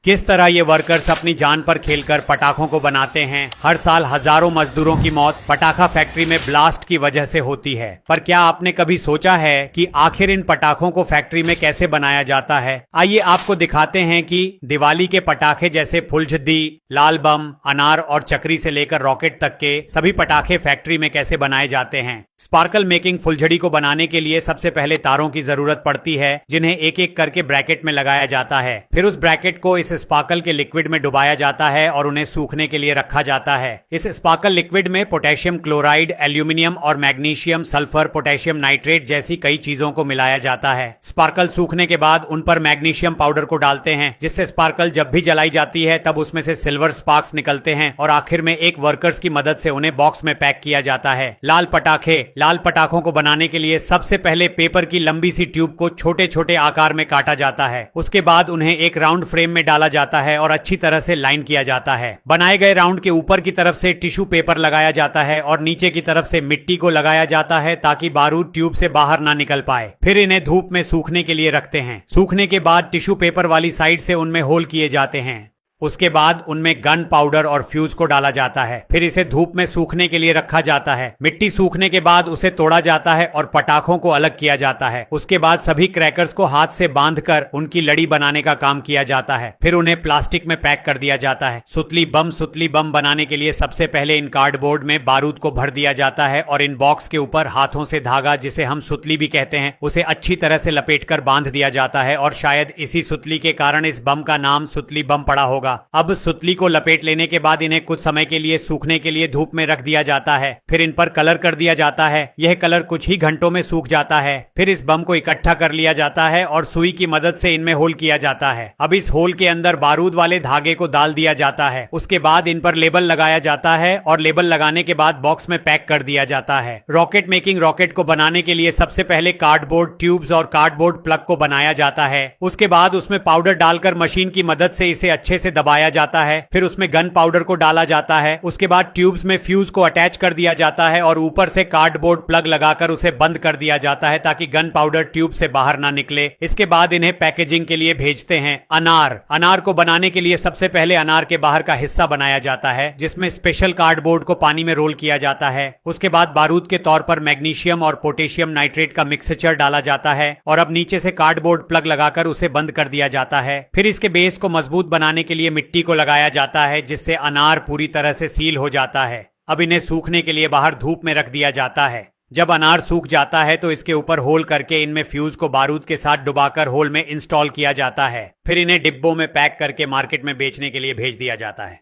किस तरह ये वर्कर्स अपनी जान पर खेलकर पटाखों को बनाते हैं। हर साल हजारों मजदूरों की मौत पटाखा फैक्ट्री में ब्लास्ट की वजह से होती है। पर क्या आपने कभी सोचा है कि आखिर इन पटाखों को फैक्ट्री में कैसे बनाया जाता है? आइए आपको दिखाते हैं कि दिवाली के पटाखे जैसे फुलझड़ी, लाल बम, अनार और चक्री से लेकर रॉकेट तक के सभी पटाखे फैक्ट्री में कैसे बनाए जाते हैं। स्पार्कल मेकिंग फुलझड़ी को बनाने के लिए सबसे पहले तारों की जरूरत पड़ती है, जिन्हें एक एक करके ब्रैकेट में लगाया जाता है। फिर उस ब्रैकेट को इस स्पार्कल के लिक्विड में डुबाया जाता है और उन्हें सूखने के लिए रखा जाता है। इस स्पार्कल लिक्विड में पोटेशियम क्लोराइड, एल्यूमिनियम और मैग्नीशियम, सल्फर, पोटेशियम नाइट्रेट जैसी कई चीजों को मिलाया जाता है। स्पार्कल सूखने के बाद उन पर मैग्नीशियम पाउडर को डालते हैं, जिससे स्पार्कल जब भी जलाई जाती है तब उसमें से सिल्वर स्पार्क्स निकलते हैं और आखिर में एक वर्कर्स की मदद से उन्हें बॉक्स में पैक किया जाता है। लाल पटाखों को बनाने के लिए सबसे पहले पेपर की लंबी सी ट्यूब को छोटे छोटे आकार में काटा जाता है। उसके बाद उन्हें एक राउंड फ्रेम में डाला जाता है और अच्छी तरह से लाइन किया जाता है। बनाए गए राउंड के ऊपर की तरफ से टिश्यू पेपर लगाया जाता है और नीचे की तरफ से मिट्टी को लगाया जाता है ताकि बारूद ट्यूब से बाहर ना निकल पाए। फिर इन्हें धूप में सूखने के लिए रखते हैं। सूखने के बाद टिश्यू पेपर वाली साइड से उनमें होल किए जाते हैं। उसके बाद उनमें गन पाउडर और फ्यूज को डाला जाता है। फिर इसे धूप में सूखने के लिए रखा जाता है। मिट्टी सूखने के बाद उसे तोड़ा जाता है और पटाखों को अलग किया जाता है। उसके बाद सभी क्रैकर्स को हाथ से बांधकर उनकी लड़ी बनाने का काम किया जाता है। फिर उन्हें प्लास्टिक में पैक कर दिया जाता है। सुतली बम बनाने के लिए सबसे पहले इन कार्डबोर्ड में बारूद को भर दिया जाता है और इन बॉक्स के ऊपर हाथों से धागा, जिसे हम सुतली भी कहते हैं, उसे अच्छी तरह से लपेटकर बांध दिया जाता है और शायद इसी सुतली के कारण इस बम का नाम सुतली बम पड़ा होगा। अब सुतली को लपेट लेने के बाद इन्हें कुछ समय के लिए सूखने के लिए धूप में रख दिया जाता है। फिर इन पर कलर कर दिया जाता है। यह कलर कुछ ही घंटों में सूख जाता है। फिर इस बम को इकट्ठा कर लिया जाता है और सुई की मदद से इनमें होल किया जाता है। अब इस होल के अंदर बारूद वाले धागे को डाल दिया जाता है। उसके बाद इन पर लेबल लगाया जाता है और लेबल लगाने के बाद बॉक्स में पैक कर दिया जाता है। रॉकेट मेकिंग रॉकेट को बनाने के लिए सबसे पहले कार्डबोर्ड ट्यूब्स और कार्डबोर्ड प्लग को बनाया जाता है। उसके बाद उसमें पाउडर डालकर मशीन की मदद से इसे अच्छे से दबाया जाता है। फिर उसमें गन पाउडर को डाला जाता है। उसके बाद ट्यूब्स में फ्यूज को अटैच कर दिया जाता है और ऊपर से कार्डबोर्ड प्लग लगाकर उसे बंद कर दिया जाता है ताकि गन पाउडर ट्यूब से बाहर ना निकले। इसके बाद इन्हें पैकेजिंग के लिए भेजते हैं। अनार को बनाने के लिए सबसे पहले अनार के बाहर का हिस्सा बनाया जाता है, जिसमें स्पेशल कार्डबोर्ड को पानी में रोल किया जाता है। उसके बाद बारूद के तौर पर मैग्नीशियम और पोटेशियम नाइट्रेट का मिक्सचर डाला जाता है और अब नीचे से कार्डबोर्ड प्लग लगाकर उसे बंद कर दिया जाता है। फिर इसके बेस को मजबूत बनाने के लिए मिट्टी को लगाया जाता है, जिससे अनार पूरी तरह से सील हो जाता है। अब इन्हें सूखने के लिए बाहर धूप में रख दिया जाता है। जब अनार सूख जाता है तो इसके ऊपर होल करके इनमें फ्यूज को बारूद के साथ डुबाकर होल में इंस्टॉल किया जाता है। फिर इन्हें डिब्बों में पैक करके मार्केट में बेचने के लिए भेज दिया जाता है।